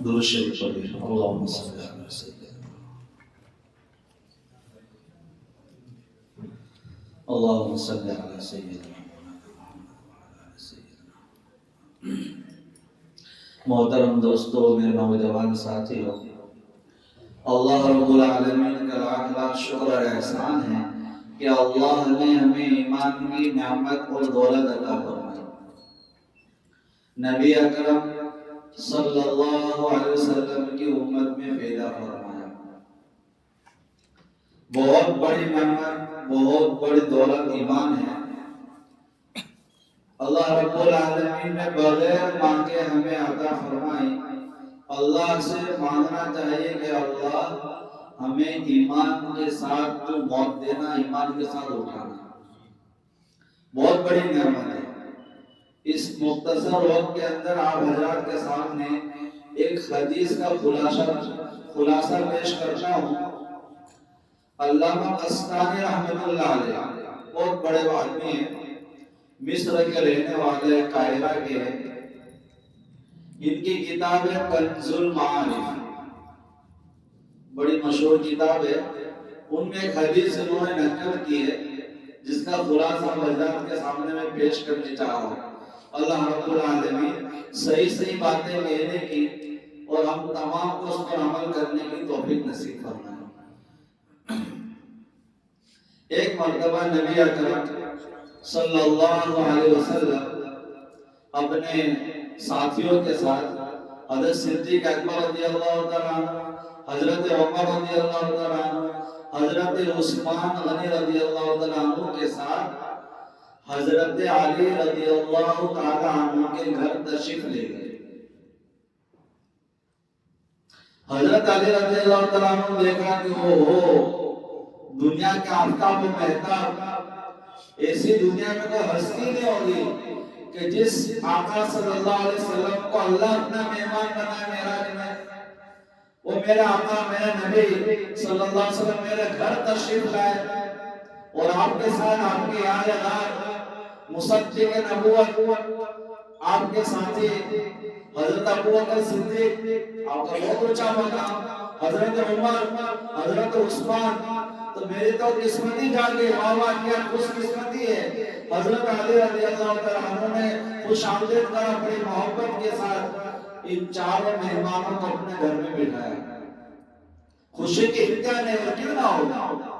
درود شریف پڑھیے اللہم صلی علی سیدنا اللہم صلی علی سیدنا محترم دوستو، میرے نوجوان ساتھیوں، اللہ رب العالمین کا لاکھ لاکھ شکر اور احسان ہے کہ اللہ نے ہمیں ایمان کی نعمت اور دولت عطا فرمائی۔ نبی اکرم صلی اللہ علیہ وسلم کی امت میں پیدا فرمایا۔ بہت بڑی نعمت، بہت بڑی دولت ایمان ہے۔ اللہ رب العالمین نے بغیر مانگے ہمیں عطا فرمائی۔ اللہ سے مانگنا چاہیے کہ اللہ ہمیں ایمان کے ساتھ تو موت دینا، ایمان کے ساتھ اٹھانا، بہت بڑی نعمت ہے۔ اس مختصر وقت کے اندر آپ حضرات کے سامنے ایک حدیث کا خلاصہ پیش کرتا ہوں۔ علامہ قسطلانی رحمۃ اللہ علیہ بہت بڑے آدمی ہیں، مصر کے رہنے والے، قاہرہ کے ہیں۔ ان کی کتاب ہے کنز المعارف، بڑی مشہور کتاب ہے۔ ان میں ایک حدیث انہوں نے نقل کی ہے جس کا خلاصہ حضرات کے سامنے میں پیش کرنے چاہ رہا ہوں۔ اللہ رب العالمین صحیح صحیح باتیں کہنے کی اور ہم تمام کو اس پر عمل کرنے کی توفیق نصیب فرمائے۔ ایک مرتبہ نبی اکرم صلی اللہ علیہ وسلم اپنے ساتھیوں کے ساتھ حضرت صدیق اکبر رضی اللہ تعالیٰ عنہ، حضرت عمر رضی اللہ تعالیٰ عنہ، حضرت عثمان غنی رضی اللہ تعالیٰ عنہ کے ساتھ حضرت علی رضی اللہ تعالیٰ عنہ کے گھر تشریف لے گئے۔ حضرت علی رضی اللہ تعالیٰ عنہ نے دیکھا کہ وہ دنیا کے آفتاب و مہتاب، ایسی دنیا میں کوئی ہستی نہیں ہوگی کہ جس آقا صلی اللہ علیہ وسلم کو اللہ اپنا مہمان بنائے معراج میں۔ وہ میرا آقا، میرا نبی صلی اللہ علیہ وسلم میرے گھر تشریف لائے اور آپ کے ساتھ آپ کے یادگار مصدق نبوت، آپ کے ساتھی حضرت ابو بکر صدیق، آپ کا بہت اونچا مقام، حضرت عمر، حضرت عثمان، تو میری تو قسمتی جاگے، واہ کیا خوش قسمتی ہے۔ حضرت علی رضی اللہ تعالیٰ عنہ نے خوش آمدید کرا، بڑی محبت کے ساتھ ان چاروں مہمانوں کو اپنے گھر میں بٹھایا۔ خوشی کی انتہا نہیں، کیوں نہ ہوگا۔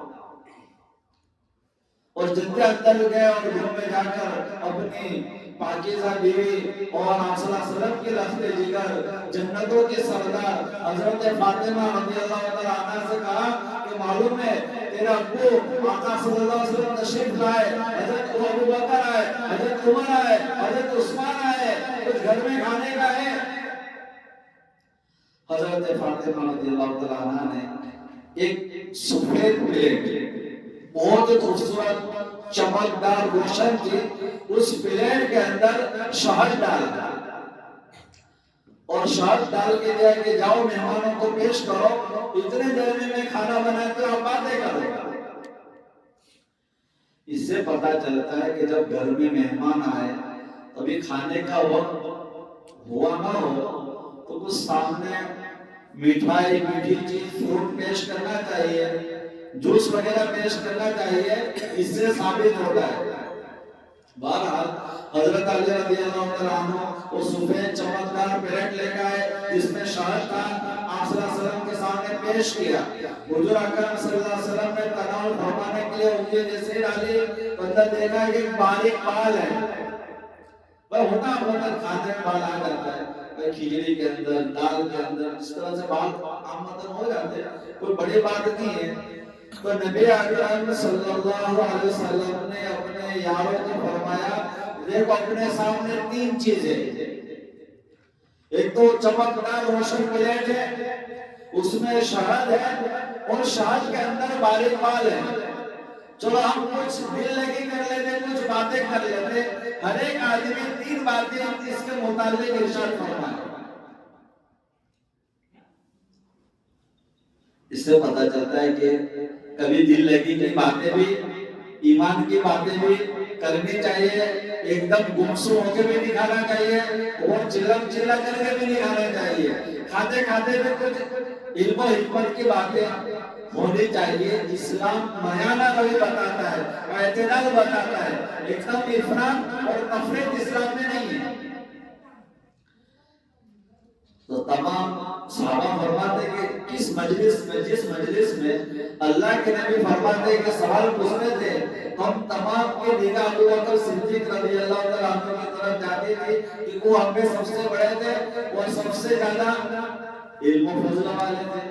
اور جنتے اندر گئے اور گھر میں جا کر اپنی پاکیزہ بیوی اور آپ صلی اللہ علیہ وسلم کے لفظ جگر، جنتوں کے سردار حضرت فاطمہ رضی اللہ تعالیٰ عنہ سے کہا کہ معلوم ہے تیرا ابو آقا صلی اللہ علیہ وسلم تشریف لائے، حضرت ابو بکر آئے، حضرت عمر آئے، حضرت عثمان آئے، کچھ گھر میں کھانے کا ہے۔ حضرت فاطمہ رضی اللہ تعالیٰ عنہ نے ایک سفید پلیٹ، بہت خوبصورت چمکدار روشن تھی، اس پلیٹ کے اندر شہد ڈالا اور شہد ڈال کے دیا کہ جاؤ مہمانوں کو پیش کرو، اتنے دیر میں کھانا بناتے ہو، باتیں کرو۔ اس سے پتا چلتا ہے کہ جب گھر میں مہمان آئے ابھی کھانے کا وقت ہوا نہ ہو تو کچھ سامنے مٹھائی، میٹھی چیز، فروٹ پیش کرنا چاہیے، جوس وغیرہ پیش کرنا چاہیے، اس سے ثابت ہوتا ہے۔ بہرحال حضرت علی رضی اللہ تعالیٰ عنہ وہ سفید چمکدار پلیٹ لے کے آئے جس میں شہد تھا، آپ صلی اللہ علیہ وسلم کے سامنے پیش کیا۔ حضور اکرم صلی اللہ علیہ وسلم نے تناول فرمانے کے لیے انگلی جیسے ڈالی تو اندر دیکھا کہ ایک باریک بال ہے۔ وہ ہوتا ہے کھانے میں بال آ جاتا ہے، کھچڑی کے اندر، دال کے اندر، اس طرح سے بال عامتاً ہو جاتے ہیں، کوئی بڑی بات نہیں ہے۔ تو نبی اکرم صلی اللہ علیہ وسلم نے اپنے یاروں کو فرمایا دیکھو اپنے سامنے تین چیزیں، ایک تو چمکدار روشن پلیٹ ہے، اس میں شہد ہے اور شہد کے اندر باریک بال ہے، چلو ہم کچھ دل لگی کر لیتے، کچھ باتیں کر لیتے، ہر ایک آدمی تین باتیں اس کے متعلق ارشاد فرمائے۔ اس سے پتہ چلتا ہے کہ کبھی دل لگی کی باتیں بھی، ایمان کی باتیں بھی کرنی چاہیے، ایک دم گمسو ہو کے بھی نہیں کھانا چاہیے اور چلم چلا کر کے بھی نہیں کھانا چاہیے۔ کھاتے کھاتے بھی کچھ علم و حکمت کی باتیں ہونی چاہیے۔ اسلام میانہ روی بتاتا ہے، اعتدال بتاتا ہے، ایک دم افراط اور تفریط اسلام میں نہیں ہے۔ تو تمام صحابہ فرماتے کہ کس مجلس میں، جس مجلس میں اللہ کے نبی فرماتے کہ سوال پوچھتے تھے، ہم تمام کی نگاہ ابو بکر صدیق رضی اللہ تعالیٰ عنہ کی طرف جاتی تھی کہ وہ ہم میں سب سے بڑے تھے اور سب سے زیادہ علم و فضل والے تھے۔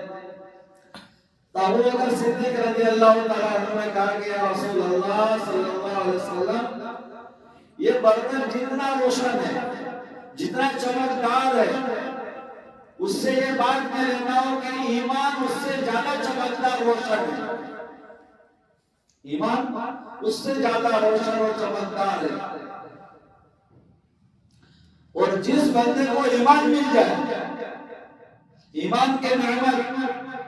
تو ابو بکر صدیق رضی اللہ تعالیٰ عنہ نے کہا کہ یا رسول اللہ صلی اللہ علیہ وسلم، یہ برتن جتنا روشن ہے، جتنا چمکدار ہے، اس سے یہ بات میں لیتا ہوں کہ ایمان اس سے زیادہ چمکدار روشن ہے۔ ایمان اس سے زیادہ روشن اور چمکدار ہے۔ اور جس بندے کو ایمان مل جائے، ایمان کے نعمت،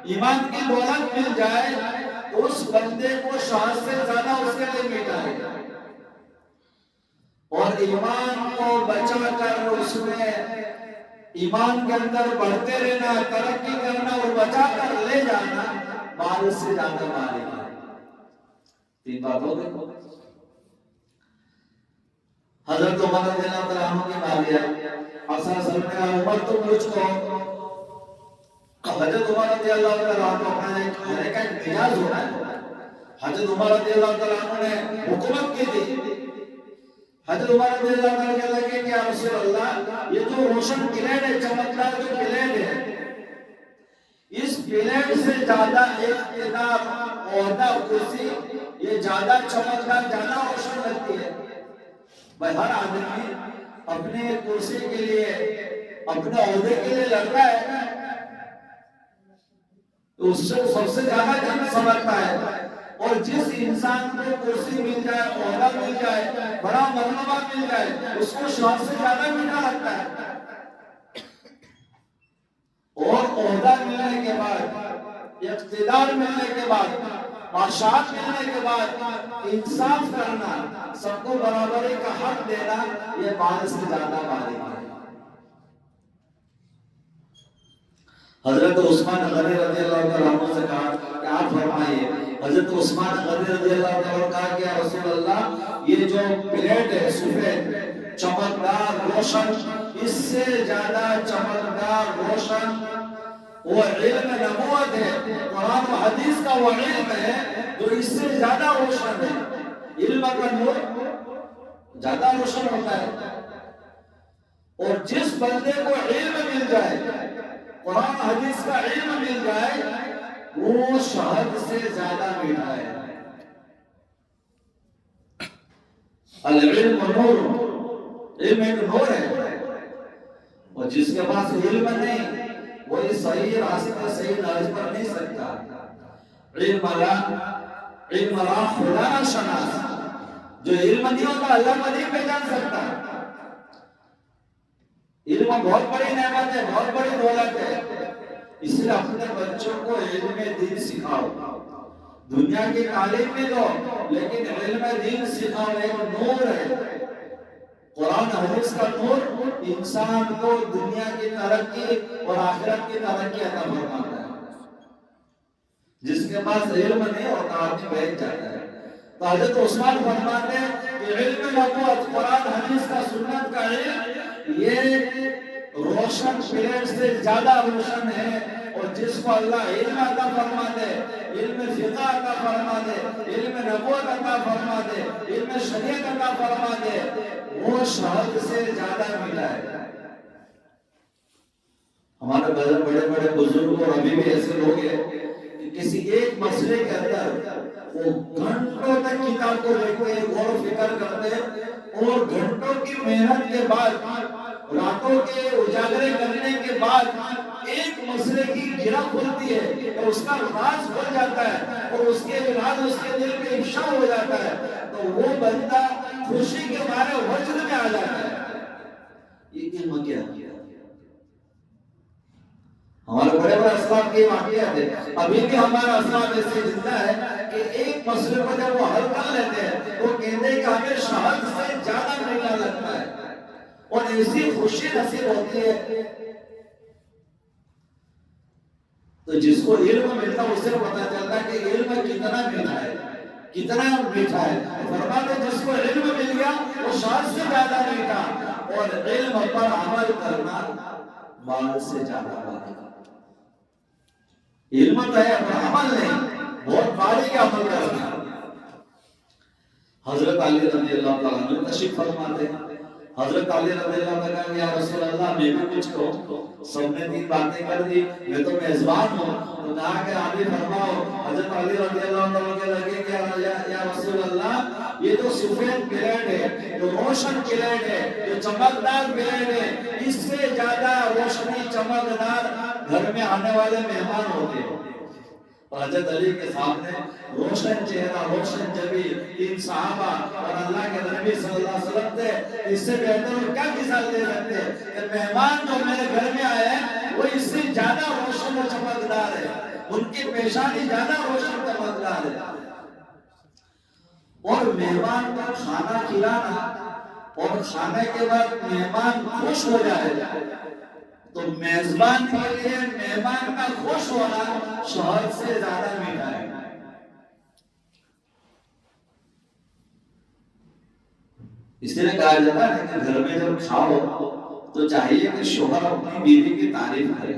ایمان کی دولت مل جائے، تو اس بندے کو شہد سے زیادہ اس کے لیے میٹھا ہے۔ اور ایمان کو بچا کر اس میں ایمان کے اندر بڑھتے رہنا، ترقی کرنا اور بچا کر لے جانا، مال سے زیادہ مالک ہے۔ تین باتوں دیکھو، حضرت عمر رضی اللہ تعالیٰ عنہ کی باری ہے۔ حسن صلی اللہ عمر تو مجھ کو، حضرت عمر رضی اللہ تعالیٰ عنہ کا ایک مزاج ہونا ہے۔ حضرت عمر رضی اللہ تعالیٰ عنہ نے حکومت کی تھی۔ حضرت عمر رضی اللہ تعالیٰ کہنے لگے کہ یا رسول اللہ، یہ جو روشن پلیٹ ہے، چمکدار جو پلیٹ ہے، اس پلیٹ سے زیادہ اقتدار، عہدہ، کرسی، یہ زیادہ چمکدار، زیادہ روشن لگتی ہے۔ بھائی ہر آدمی اپنے کرسی کے لیے، اپنے عہدے کے لیے لڑ رہا ہے، تو اس سے سب سے زیادہ جنگ سمجھتا ہے۔ اور جس انسان کو کرسی مل جائے، عہدہ مل جائے، بڑا مرتبہ مل جائے، اس کو شوق سے زیادہ میٹھا لگتا ہے۔ اور عہدہ ملنے کے بعد، اقتدار ملنے کے بعد، معاشات ملنے کے بعد انصاف کرنا، سب کو برابری کا حق دینا، یہ مال سے زیادہ مالک ہے۔ حضرت عثمان غنی رضی اللہ تعالیٰ عنہ سے کہا کہ آپ فرمائیے۔ حضرت عثمان غنی رضی اللہ تعالیٰ عنہ کہا کہ یا رسول اللہ، یہ جو پلیٹ ہے سفید، چمکدار، روشن، اس سے زیادہ چمکدار، روشن وہ علم نبوت ہے، قرآن و حدیث کا وہ علم ہے جو اس سے زیادہ روشن ہے۔ علم کا نور زیادہ روشن ہوتا ہے۔ اور جس بندے کو علم مل جائے، قرآن حدیث کا علم مل جائے، وہ شہد سے زیادہ میٹھا ہے۔ العلم نور، علم ایک نور ہے، اور جس کے پاس علم نہیں، وہ اس صحیح راستے، صحیح نہج پر نہیں سکتا۔ علم را خدا نہ شناس، جو علم نہیں ہوتا اللہ کو نہیں پہچان سکتا۔ علم بہت بڑی نعمت ہے، بہت بڑی دولت ہے، اس لیے اپنے بچوں کو علم دین سکھاؤ۔ دنیا کی تعلیم میں دو، لیکن علم دین سکھاؤ، ایک نور ہے۔ قرآن حدیث کا نور انسان کو دنیا کی ترقی اور آخرت کی ترقی عطا فرماتا ہے۔ جس کے پاس علم نہیں ہوتا آدمی بہک جاتا ہے۔ تو حضرت عثمان فرماتے ہیں کہ علم نبوت، قرآن حدیث کا، سنت کا علم، یہ روشن پلیٹ سے زیادہ روشن ہے۔ اور جس کو اللہ علم عطا فرما دے، علم فقہ عطا فرما دے، علم نبوت عطا فرما دے، علم شریعت عطا فرما دے، وہ شہد سے زیادہ ملا ہے۔ ہمارے بڑے بڑے بزرگ اور ابھی بھی ایسے لوگ ہیں کہ کسی ایک مسئلے کے اندر وہ گھنٹوں تک کتاب کو دیکھتے ہیں، غور و فکر کرتے ہیں، اور گھنٹوں کی محنت کے بعد، راتوں کے اجاگرے کرنے کے بعد ایک مسئلے کی گرہ کھلتی ہے اور اس کا راز کھل جاتا ہے، اور اس کے بعد اس کے دل میں افشا ہو جاتا ہے، تو وہ بندہ خوشی کے مارے وجد میں آ جاتا ہے۔ یہ علم کیا؟ ہمارے بڑے بڑے اسباب کی واقعات ہے، ابھی بھی ہمارا اسباب ایسے زندہ ہے کہ ایک مسئلے کو جب وہ حل کر لیتے ہیں تو کہتے ہیں کہ ہمیں شہد سے زیادہ میٹھا لگتا ہے، اور ایسی خوشی نصیب ہوتی ہے۔ تو جس کو علم ملتا ہے اسے پتا چلتا ہے کہ علم کتنا میٹھا ہے، کتنا میٹھا ہے۔ فرماتے جس کو علم مل گیا وہ شہد سے زیادہ میٹھا، اور علم پر عمل کرنا مال سے زیادہ بھاری۔ علم تو ہے پر عمل نہیں، بہت بھاری کا عمل کرنا۔ حضرت علی رضی اللہ تعالیٰ عنہ تشریف فرماتے ہیں، حضرت علی رضی اللہ تعالیٰ عنہ، یا رسول اللہ میں بھی کچھ کہوں، سب نے تین باتیں کر دی، میں تو میزبان ہوں۔ تو کہا کہ علی فرماؤ۔ حضرت علی رضی اللہ تعالیٰ کے لگے کہ یا رسول اللہ یہ جو سفید پلیٹ ہے، جو روشن پلیٹ ہے، جو چمکدار پلیٹ ہے، اس سے زیادہ روشنی چمکدار گھر میں آنے والے مہمان ہوتے ہیں۔ حضرت علی کے سامنے روشن چہرہ، روشن جبی، تین صحابہ اور اللہ کے نبی صلی اللہ علیہ وسلم تھے۔ اس سے بہتر اور کیا مثال دے سکتے ہیں کہ مہمان جو میرے گھر میں آئے ہیں وہ اس سے زیادہ روشن و چمکدار ہے، ان کی پیشانی زیادہ روشن و چمکدار ہے۔ اور مہمان کو کھانا کھلانا اور کھانے کے بعد مہمان خوش ہو جائے تو میزبان کے لیے مہمان کا خوش ہونا شہد سے زیادہ میٹھا ہے۔ اس لیے کہا جاتا ہے کہ گھر میں جب کھاؤ تو چاہیے کہ شوہر اپنی بیوی کی تعریف کرے۔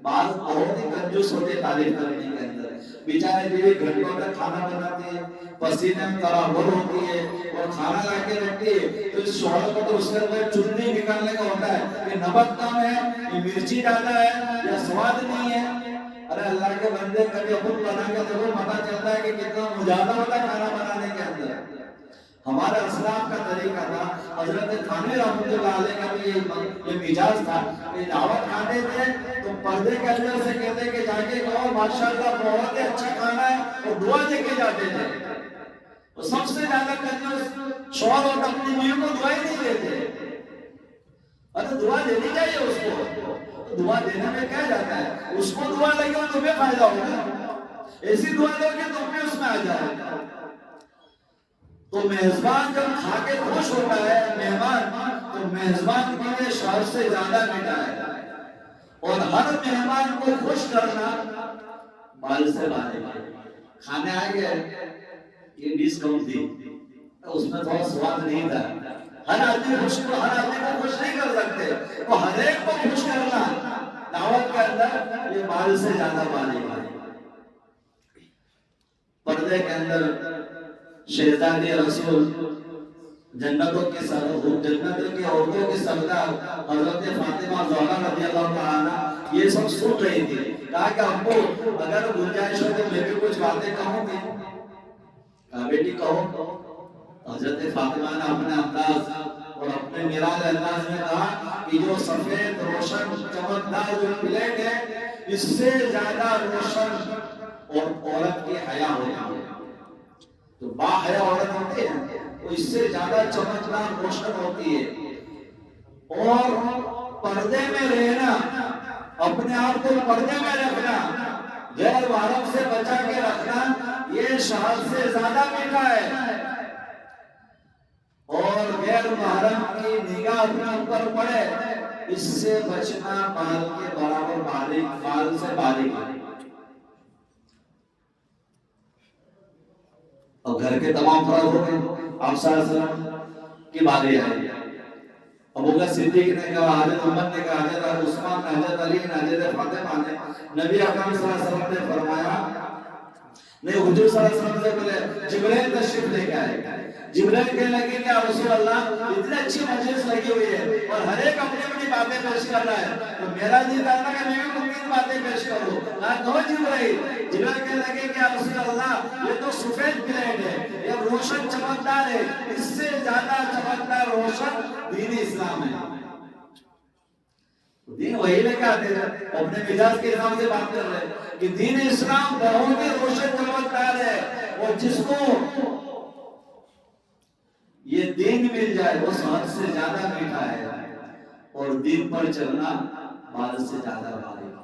بعض بہت ہی کنجوس ہوتے تعریف کرنے کے اندر، بیچارے بیوی گھنٹوں تک کھانا بناتی ہے، پسینے میں ترہور ہوتی ہے اور کھانا لا کے رکھتی ہے، تو اس شوہر کو تو اس کے اندر چننی نکالنے کا ہوتا ہے کہ نمک کم ہے، یہ مرچی زیادہ ہے یا سواد نہیں ہے۔ ارے اللہ کے بندے کبھی خود بنا کے دیکھو، پتہ چلتا ہے کہ کتنا مجاہدہ ہوتا ہے کھانا بنانے کے اندر۔ ہمارے اسلاف کا طریقہ تھا، حضرت تھانوی رحمۃ اللہ علیہ کا بھی یہ مزاج تھا کہ دعوت کھاتے تھے تو پردے کے اندر سے کہتے کہ جا کے کہو ماشاءاللہ بہت اچھا کھانا ہے، اور دعا دے کے جاتے تھے۔ تو سب سے زیادہ کنجوس شوہر اور اپنی بیوی کو دعا ہی نہیں دیتے۔ ارے دعا دینی چاہیے اس کو، دعا دینے میں کیا جاتا ہے، اس کو دعا لگے اور تمہیں فائدہ ہوگا، ایسی دعا دو کہ تم بھی اس میں آ جاؤ۔ تو میزبان جب کھا کے خوش ہوتا ہے مہمان، تو میزبان کے لیے شہد سے زیادہ میٹھا ہے، اور ہر مہمان کو خوش کرنا مال سے بھاری ہے۔ کھانے آئے گئے، یہ ڈش کم تھی، اس میں تھوڑا سواد نہیں تھا، ہر آدمی کو خوش نہیں کر سکتے، تو ہر ایک کو خوش کرنا دعوت کے اندر یہ مال سے زیادہ بھاری ہے۔ پردے کے اندر شہزادی رسول، جنتوں کی عورتوں کی سردار حضرت فاطمہ زہرا رضی اللہ تعالیٰ یہ سب سن رہی تھی۔ کہا کہ ابو اگر گنجائش ہو تو میں بھی کچھ باتیں کہوں گی۔ کہا بیٹی کہو۔ حضرت فاطمہ نے اپنے انداز اور اپنے نراج انداز میں کہا کہ جو سفید روشن چمکدار جو پلیٹ ہے، اس سے زیادہ روشن اور عورت کی حیا ہوتی ہے، تو باحیا عورت ہوتی ہے وہ اس سے زیادہ چمکدار روشن ہوتی ہے۔ اور پردے میں رہنا، اپنے آپ کو پردے میں رکھنا، غیر محرم سے بچا کے رکھنا، یہ شہد سے زیادہ میٹھا ہے۔ اور غیر محرم کی نگاہ اپنے اوپر پڑے، اس سے بچنا مال کے برابر باریک، مال سے باریک ہے۔ اور گھر کے تمام فرض ہو گئے، آپ صلی اللہ علیہ وسلم کی باری آئی۔ ابو بکر صدیق نے کہا، حضرت عمر نے کہا، حضرت عثمان نے، حضرت علی نے، حضرت فاطمہ نے، نبی اکرم صلی اللہ علیہ وسلم نے فرمایا نہیں، حضور صلی اللہ علیہ وسلم سے پہلے جبرائیل تشریف لے کے آئے۔ جبرائیل کہنے لگے کہ رسول اللہ اتنی اچھی مجلس لگی ہوئی ہے اور ہر ایک اپنی اپنی باتیں پیش کر رہا ہے، تو میرا دل کرنا کہ میں بھی کچھ باتیں پیش کروں۔ کہو جبرائیل۔ جبرائیل کہنے لگے کہ رسول اللہ یہ تو سفید پلیٹ ہے، یہ روشن چمکدار ہے، اس سے زیادہ چمکدار روشن دین اسلام ہے۔ دین وہی لے کے آتے ہیں، اپنے مزاج کے حساب سے بات کر رہے ہیں کہ دین اسلام بہت ہی روشن چمکدار ہے، اور جس کو یہ دین مل جائے وہ شہد سے زیادہ میٹھا ہے، اور دین پر چلنا مال سے زیادہ بھاری ہے۔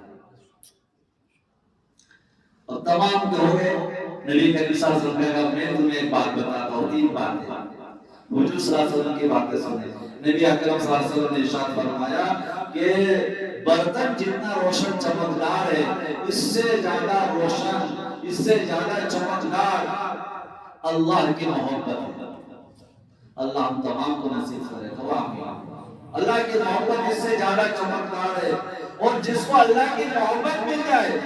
اب تمام کہو گے نبی کریم صلی اللہ علیہ وسلم کا میں تمہیں ایک بات بتاتا ہوں، 3 باتیں حضور صلی اللہ علیہ وسلم کی باتیں سنیں۔ نبی اکرم صلی اللہ علیہ وسلم نے ارشاد فرمایا کہ برتن جتنا روشن چمکدار ہے، اس سے زیادہ روشن، اس سے زیادہ چمکدار اللہ کی محبت ہے۔ اللہ ہم تمام کو نصیب کرے، اللہ کی محبت اس سے زیادہ چمکدار ہے۔ اور جس کو اللہ کی محبت مل جائے،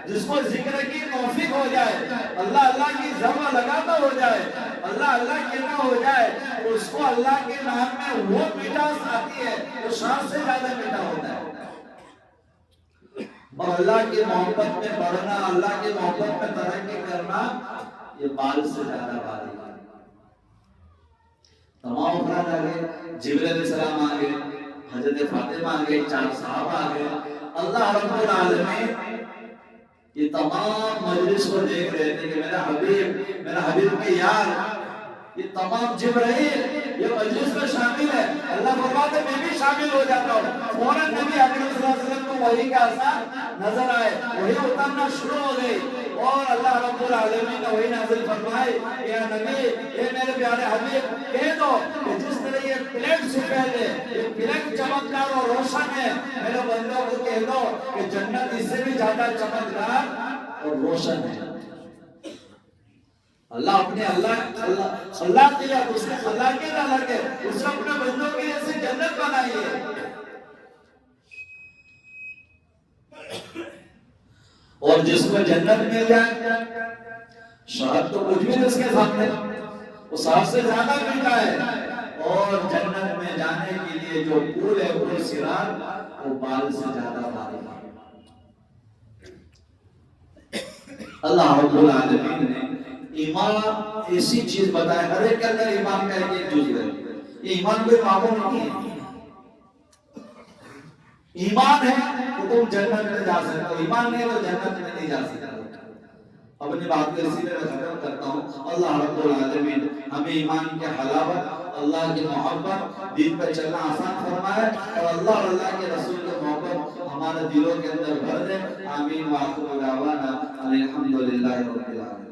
جس کو ذکر کی توفیق ہو جائے، اللہ اللہ کی ذمہ لگاتا ہو جائے، اللہ اللہ کہنا ہو جائے، تو اس کو اللہ کے نام میں وہ مٹاس آتی ہے جو شان سے زیادہ میٹھا ہوتا ہے۔ اور اللہ کی محبت میں بڑھنا، اللہ کی محبت میں ترقی کرنا، یہ مال سے زیادہ بھاری ہے۔ تمام افراد آگے، جبریل علیہ السلام آگے، حضرت فاطمہ آگے، 4 صحابہ آگے، اللہ رب العالمین یہ تمام مجلس کو دیکھ رہے تھے کہ میرا حبیب کے یار، یہ تمام جبرائیل یہ مجلس میں شامل ہے۔ اللہ فرماتے میں بھی شامل ہو جاتا ہوں۔ فوراً نبی اکرم صلی اللہ علیہ وسلم کو وحی کا اثر نظر آئے، وحی اترنا شروع ہو گئی، اور اللہ رب العالمین نے وحی نازل فرمائے، یا نبی، اے میرے پیارے حبیب، کہہ دو کہ جس طرح یہ پلیٹ سفید ہے، یہ پلیٹ چمکدار اور روشن ہے، میرے بندوں کو کہہ دو کہ جنت اس سے بھی زیادہ چمکدار اور روشن ہے۔ اللہ اپنے اللہ کیا، اس نے اللہ کے الگ ہے، اس نے اپنے بندوں کے لیے سے جنت بنائی ہے۔ اور جس کو جنت مل جائے، شہد تو کچھ بھی نہیں اس کے سامنے، وہ سب سے زیادہ ملتا ہے۔ اور جنت میں جانے کے لیے جو پول ہے، پول صراط، وہ بال سے زیادہ بھاری ہے۔ اللہ رب العالمین نے ایمان ایسی چیز بتائے، ہر ایک کے اندر ایمان کا ایک جزو ہے۔ یہ ایمان کوئی معمول نہیں ہے۔ ایمان ہے تو تم جنت میں جا سکتے ہو، ایمان نہیں تو جنت میں نہیں جا سکتے۔ اپنی بات کو اسی میں ختم کرتا ہوں۔ اللہ رب العالمین ہمیں ایمان کے حلاوت، اللہ کی محبت، دین پر چلنا آسان فرمائے، اور اللہ اور اللہ کے رسول کی محبت ہمارے دلوں کے اندر بھر دے۔ آمین۔ وآخر دعوانا الحمدللہ رب العالمین۔